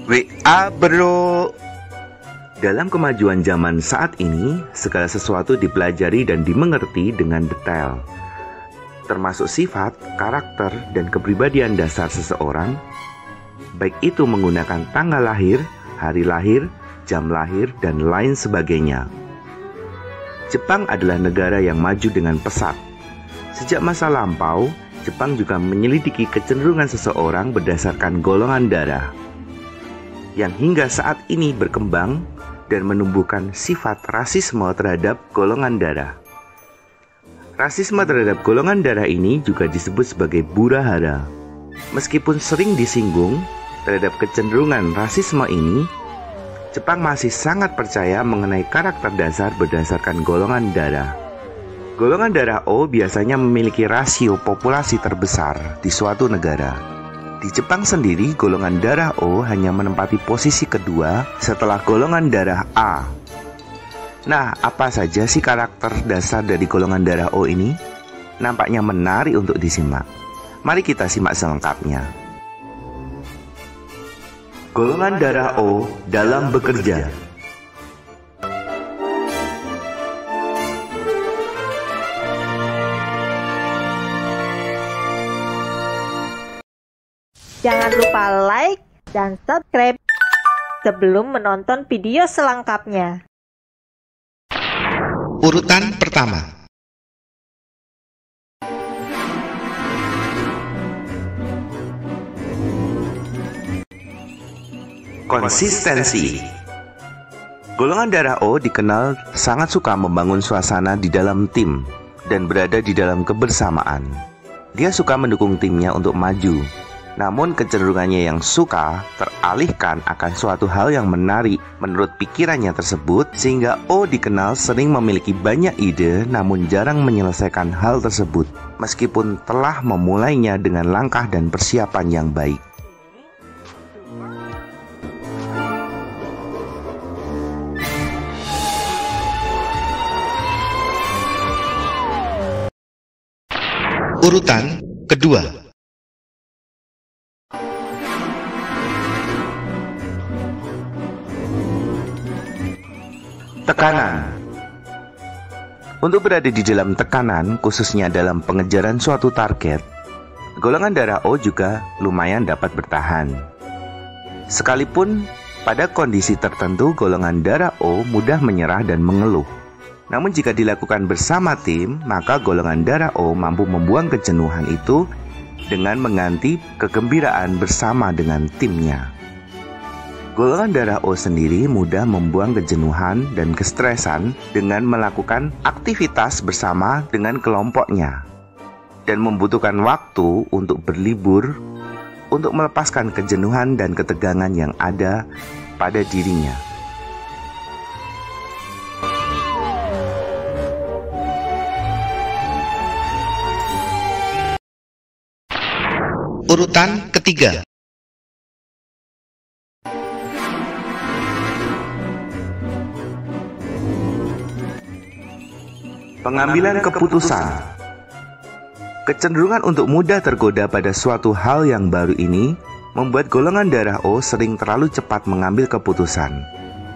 WA bro. Dalam kemajuan zaman saat ini, segala sesuatu dipelajari dan dimengerti dengan detail, termasuk sifat, karakter, dan kepribadian dasar seseorang, baik itu menggunakan tanggal lahir, hari lahir, jam lahir, dan lain sebagainya. Jepang adalah negara yang maju dengan pesat. Sejak masa lampau, Jepang juga menyelidiki kecenderungan seseorang berdasarkan golongan darah, yang hingga saat ini berkembang dan menumbuhkan sifat rasisme terhadap golongan darah. Rasisme terhadap golongan darah ini juga disebut sebagai burahara. Meskipun sering disinggung terhadap kecenderungan rasisme ini, Jepang masih sangat percaya mengenai karakter dasar berdasarkan golongan darah. Golongan darah O biasanya memiliki rasio populasi terbesar di suatu negara. Di Jepang sendiri, golongan darah O hanya menempati posisi kedua setelah golongan darah A. Nah, apa saja sih karakter dasar dari golongan darah O ini? Nampaknya menarik untuk disimak. Mari kita simak selengkapnya. Golongan darah O dalam bekerja. Jangan lupa like dan subscribe sebelum menonton video selengkapnya. Urutan pertama. Konsistensi. Golongan darah O dikenal sangat suka membangun suasana di dalam tim dan berada di dalam kebersamaan. Dia suka mendukung timnya untuk maju. Namun kecenderungannya yang suka teralihkan akan suatu hal yang menarik menurut pikirannya tersebut, sehingga O dikenal sering memiliki banyak ide namun jarang menyelesaikan hal tersebut, meskipun telah memulainya dengan langkah dan persiapan yang baik. Urutan kedua. Tekanan. Untuk berada di dalam tekanan, khususnya dalam pengejaran suatu target, golongan darah O juga lumayan dapat bertahan. Sekalipun pada kondisi tertentu golongan darah O mudah menyerah dan mengeluh. Namun jika dilakukan bersama tim, maka golongan darah O mampu membuang kejenuhan itu dengan mengganti kegembiraan bersama dengan timnya. Golongan darah O sendiri mudah membuang kejenuhan dan kestresan dengan melakukan aktivitas bersama dengan kelompoknya dan membutuhkan waktu untuk berlibur untuk melepaskan kejenuhan dan ketegangan yang ada pada dirinya. Urutan ketiga. Pengambilan keputusan. Kecenderungan untuk mudah tergoda pada suatu hal yang baru ini membuat golongan darah O sering terlalu cepat mengambil keputusan,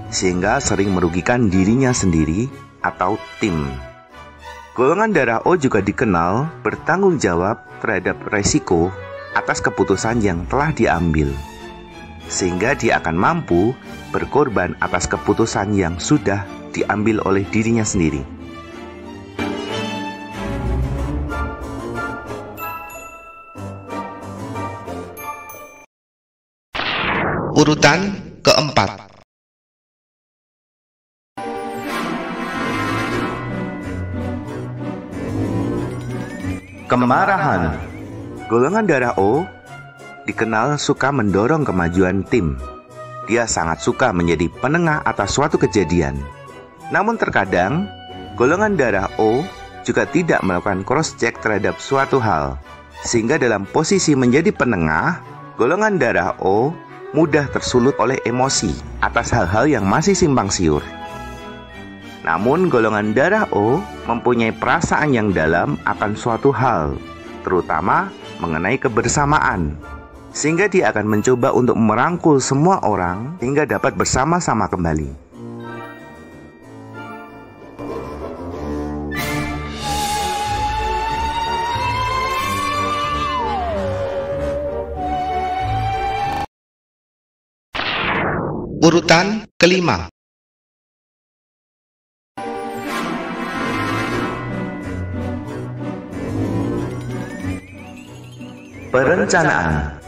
sehingga sering merugikan dirinya sendiri atau tim. Golongan darah O juga dikenal bertanggung jawab terhadap resiko atas keputusan yang telah diambil, sehingga dia akan mampu berkorban atas keputusan yang sudah diambil oleh dirinya sendiri. Urutan keempat. Kemarahan. Golongan darah O dikenal suka mendorong kemajuan tim. Dia sangat suka menjadi penengah atas suatu kejadian. Namun terkadang, golongan darah O juga tidak melakukan cross-check terhadap suatu hal. Sehingga dalam posisi menjadi penengah, golongan darah O mudah tersulut oleh emosi atas hal-hal yang masih simpang siur. Namun golongan darah O mempunyai perasaan yang dalam akan suatu hal, terutama mengenai kebersamaan, sehingga dia akan mencoba untuk merangkul semua orang hingga dapat bersama-sama kembali. Urutan kelima. Perencanaan.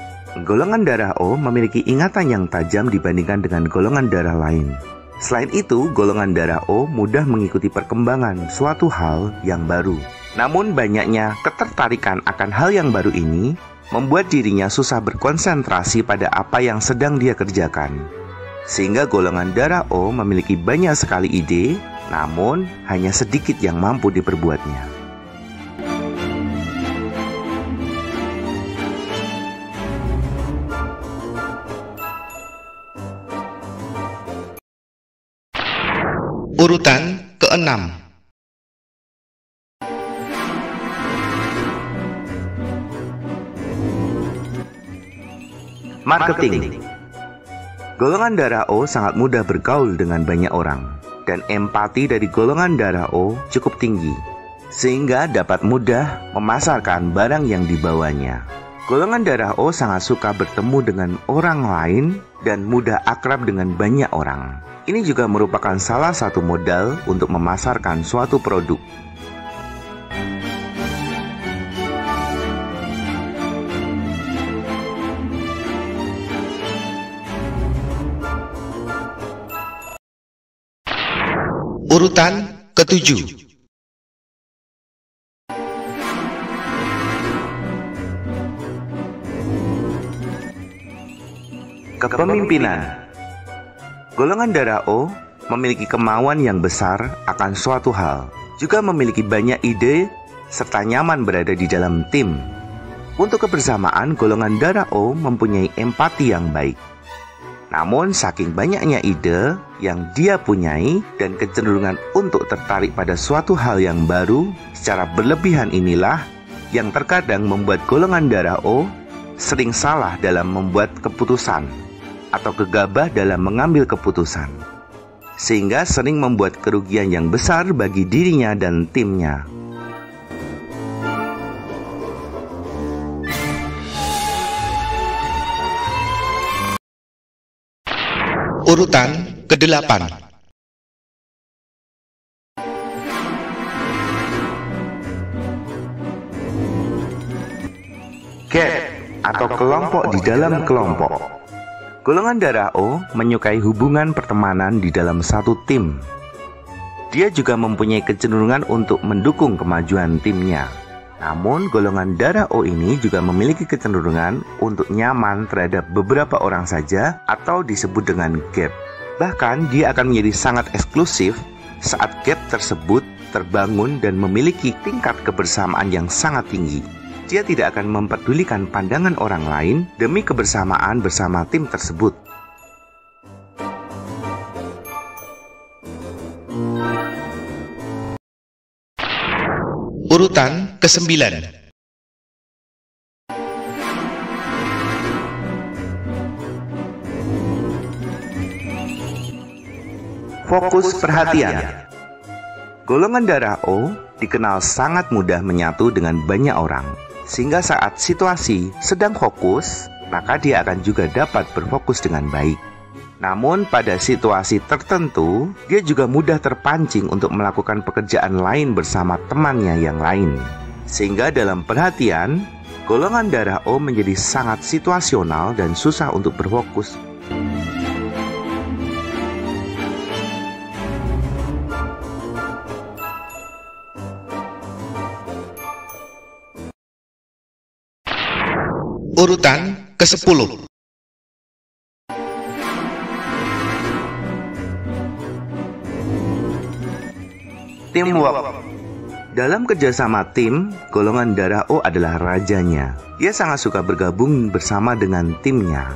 Golongan darah O memiliki ingatan yang tajam dibandingkan dengan golongan darah lain. Selain itu, golongan darah O mudah mengikuti perkembangan suatu hal yang baru. Namun banyaknya ketertarikan akan hal yang baru ini membuat dirinya susah berkonsentrasi pada apa yang sedang dia kerjakan. Sehingga golongan darah O memiliki banyak sekali ide, namun hanya sedikit yang mampu diperbuatnya. Urutan keenam. Marketing. Golongan darah O sangat mudah bergaul dengan banyak orang, dan empati dari golongan darah O cukup tinggi, sehingga dapat mudah memasarkan barang yang dibawanya. Golongan darah O sangat suka bertemu dengan orang lain dan mudah akrab dengan banyak orang. Ini juga merupakan salah satu modal untuk memasarkan suatu produk. Urutan ketujuh. Kepemimpinan. Golongan darah O memiliki kemauan yang besar akan suatu hal, juga memiliki banyak ide, serta nyaman berada di dalam tim. Untuk kebersamaan, golongan darah O mempunyai empati yang baik. Namun, saking banyaknya ide yang dia punyai dan kecenderungan untuk tertarik pada suatu hal yang baru secara berlebihan inilah yang terkadang membuat golongan darah O sering salah dalam membuat keputusan atau gegabah dalam mengambil keputusan, sehingga sering membuat kerugian yang besar bagi dirinya dan timnya. Urutan kedelapan. Gap atau kelompok di dalam kelompok. Golongan darah O menyukai hubungan pertemanan di dalam satu tim. Dia juga mempunyai kecenderungan untuk mendukung kemajuan timnya. Namun, golongan darah O ini juga memiliki kecenderungan untuk nyaman terhadap beberapa orang saja atau disebut dengan gap. Bahkan, dia akan menjadi sangat eksklusif saat gap tersebut terbangun dan memiliki tingkat kebersamaan yang sangat tinggi. Dia tidak akan mempedulikan pandangan orang lain demi kebersamaan bersama tim tersebut. Urutan kesembilan. Fokus perhatian. Golongan darah O dikenal sangat mudah menyatu dengan banyak orang, sehingga saat situasi sedang fokus, maka dia akan juga dapat berfokus dengan baik. Namun pada situasi tertentu, dia juga mudah terpancing untuk melakukan pekerjaan lain bersama temannya yang lain. Sehingga dalam perhatian, golongan darah O menjadi sangat situasional dan susah untuk berfokus. Urutan ke-10. Teamwork. Dalam kerjasama tim, golongan darah O adalah rajanya. Ia sangat suka bergabung bersama dengan timnya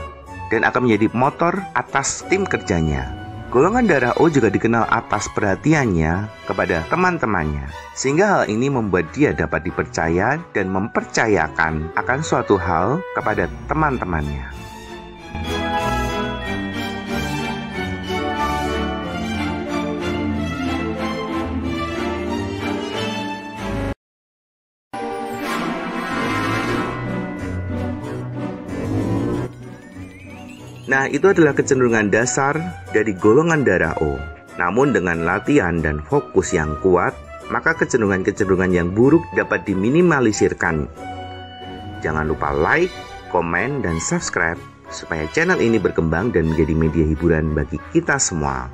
dan akan menjadi motor atas tim kerjanya. Golongan darah O juga dikenal atas perhatiannya kepada teman-temannya, sehingga hal ini membuat dia dapat dipercaya dan mempercayakan akan suatu hal kepada teman-temannya. Nah, itu adalah kecenderungan dasar dari golongan darah O. Namun dengan latihan dan fokus yang kuat, maka kecenderungan-kecenderungan yang buruk dapat diminimalisirkan. Jangan lupa like, komen, dan subscribe supaya channel ini berkembang dan menjadi media hiburan bagi kita semua.